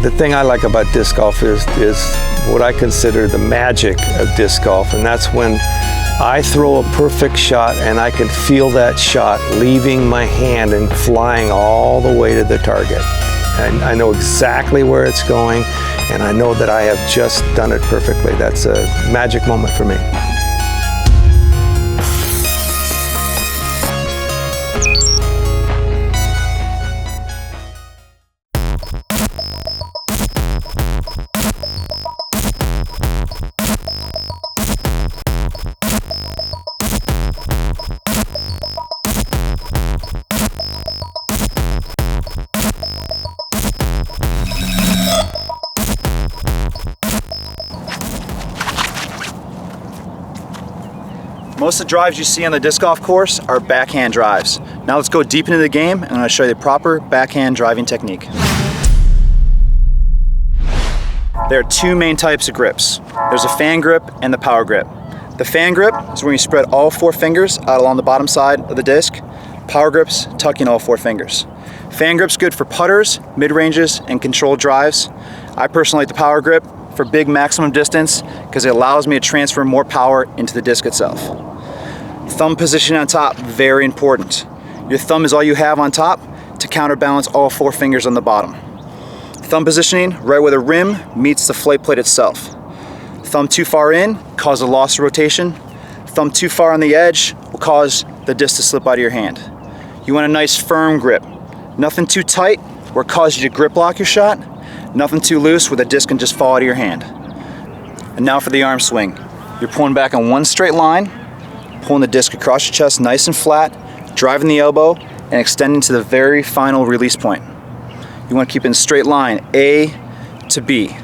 The thing I like about disc golf is what I consider the magic of disc golf, and that's when I throw a perfect shot and I can feel that shot leaving my hand and flying all the way to the target. And I know exactly where it's going, and I know that I have just done it perfectly. That's a magic moment for me. Most of the drives you see on the disc golf course are backhand drives. Now let's go deep into the game and I'm going to show you the proper backhand driving technique. There are two main types of grips. There's a fan grip and the power grip. The fan grip is when you spread all 4 fingers out along the bottom side of the disc. Power grip's tucking all 4 fingers. Fan grip's good for putters, mid-ranges, and controlled drives. I personally like the power grip for big maximum distance because it allows me to transfer more power into the disc itself. Thumb position on top, very important. Your thumb is all you have on top to counterbalance all 4 fingers on the bottom. Thumb positioning right where the rim meets the flight plate itself. Thumb too far in causes a loss of rotation. Thumb too far on the edge will cause the disc to slip out of your hand. You want a nice firm grip. Nothing too tight where it causes you to grip lock your shot. Nothing too loose where the disc can just fall out of your hand. And now for the arm swing. You're pulling back on one straight line, pulling the disc across your chest nice and flat, driving the elbow, and extending to the very final release point. You want to keep it in a straight line, A to B.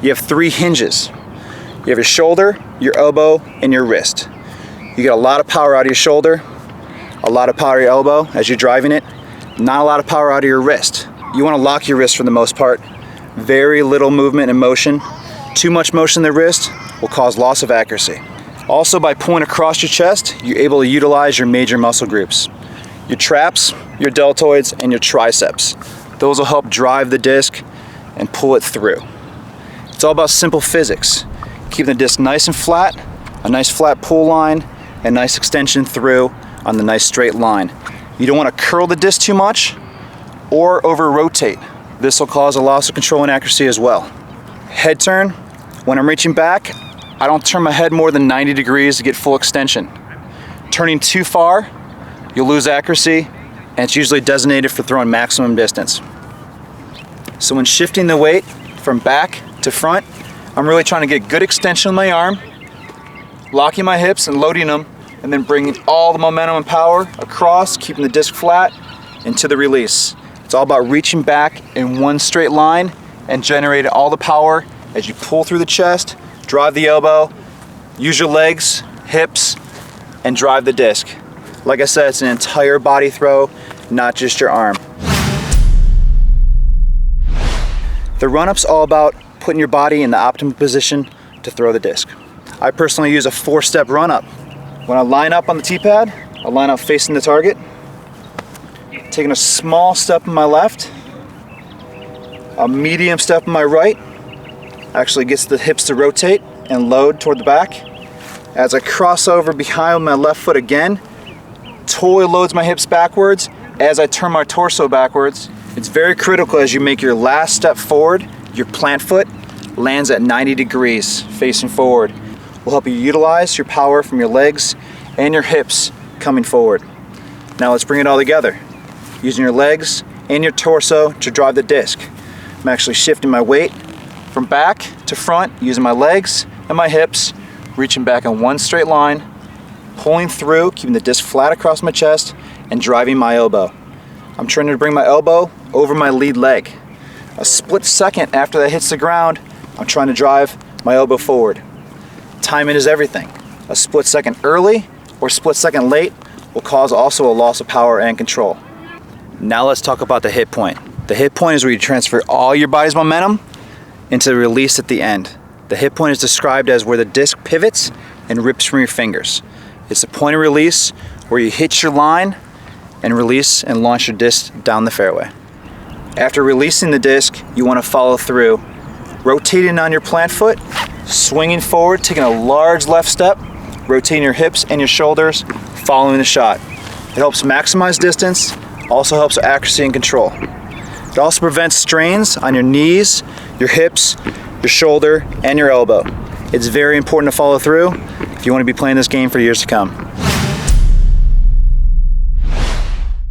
You have 3 hinges. You have your shoulder, your elbow, and your wrist. You get a lot of power out of your shoulder, a lot of power out of your elbow as you're driving it, not a lot of power out of your wrist. You want to lock your wrist for the most part. Very little movement and motion. Too much motion in the wrist will cause loss of accuracy. Also, by pulling across your chest, you're able to utilize your major muscle groups. Your traps, your deltoids, and your triceps. Those will help drive the disc and pull it through. It's all about simple physics. Keeping the disc nice and flat, a nice flat pull line, and nice extension through on the nice straight line. You don't want to curl the disc too much or over rotate. This will cause a loss of control and accuracy as well. Head turn, when I'm reaching back, I don't turn my head more than 90 degrees to get full extension. Turning too far, you'll lose accuracy, and it's usually designated for throwing maximum distance. So when shifting the weight from back to front, I'm really trying to get good extension of my arm, locking my hips and loading them, and then bringing all the momentum and power across, keeping the disc flat, into the release. It's all about reaching back in one straight line and generating all the power as you pull through the chest, drive the elbow, use your legs, hips, and drive the disc. Like I said, it's an entire body throw, not just your arm. The run-up's all about putting your body in the optimal position to throw the disc. I personally use a 4-step run-up. When I line up on the tee pad, I line up facing the target, taking a small step on my left, a medium step on my right, actually gets the hips to rotate and load toward the back. As I cross over behind my left foot again, totally loads my hips backwards as I turn my torso backwards. It's very critical as you make your last step forward, your plant foot lands at 90 degrees facing forward. Will help you utilize your power from your legs and your hips coming forward. Now let's bring it all together. Using your legs and your torso to drive the disc. I'm actually shifting my weight from back to front, using my legs and my hips, reaching back in one straight line, pulling through, keeping the disc flat across my chest, and driving my elbow. I'm trying to bring my elbow over my lead leg. A split second after that hits the ground, I'm trying to drive my elbow forward. Timing is everything. A split second early or split second late will cause also a loss of power and control. Now let's talk about the hit point. The hit point is where you transfer all your body's momentum into the release at the end. The hit point is described as where the disc pivots and rips from your fingers. It's the point of release where you hit your line and release and launch your disc down the fairway. After releasing the disc, you want to follow through, rotating on your plant foot, swinging forward, taking a large left step, rotating your hips and your shoulders, following the shot. It helps maximize distance, also helps with accuracy and control. It also prevents strains on your knees, your hips, your shoulder, and your elbow. It's very important to follow through if you want to be playing this game for years to come.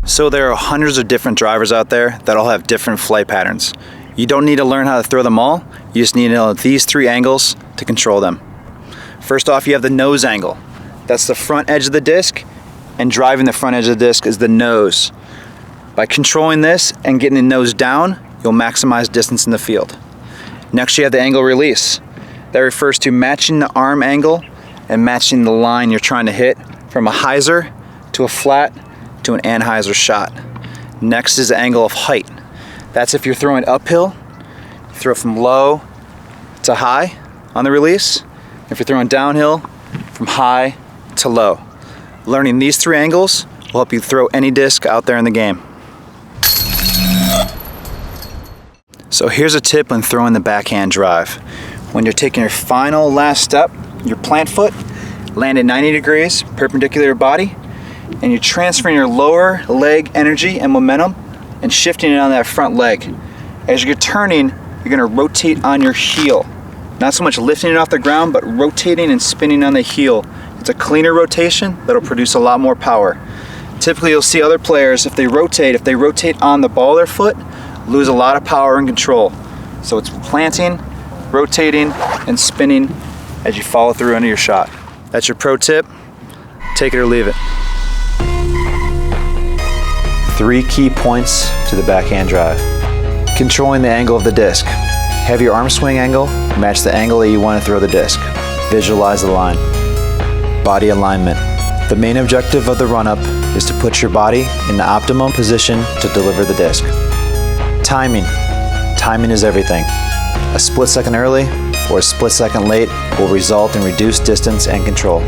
So there are hundreds of different drivers out there that all have different flight patterns. You don't need to learn how to throw them all, you just need to know these 3 angles to control them. First off, you have the nose angle. That's the front edge of the disc, and driving the front edge of the disc is the nose. By controlling this and getting the nose down, you'll maximize distance in the field. Next, you have the angle release. That refers to matching the arm angle and matching the line you're trying to hit from a hyzer to a flat to an anhyzer shot. Next is the angle of height. That's if you're throwing uphill, you throw from low to high on the release. If you're throwing downhill, from high to low. Learning these 3 angles will help you throw any disc out there in the game. So here's a tip when throwing the backhand drive. When you're taking your final last step, your plant foot, land at 90 degrees, perpendicular to your body, and you're transferring your lower leg energy and momentum and shifting it on that front leg. As you're turning, you're gonna rotate on your heel. Not so much lifting it off the ground, but rotating and spinning on the heel. It's a cleaner rotation that'll produce a lot more power. Typically you'll see other players, if they rotate on the ball of their foot, lose a lot of power and control. So it's planting, rotating, and spinning as you follow through into your shot. That's your pro tip. Take it or leave it. 3 key points to the backhand drive. Controlling the angle of the disc. Have your arm swing angle match the angle that you want to throw the disc. Visualize the line. Body alignment. The main objective of the run-up is to put your body in the optimum position to deliver the disc. Timing. Timing is everything. A split second early or a split second late will result in reduced distance and control.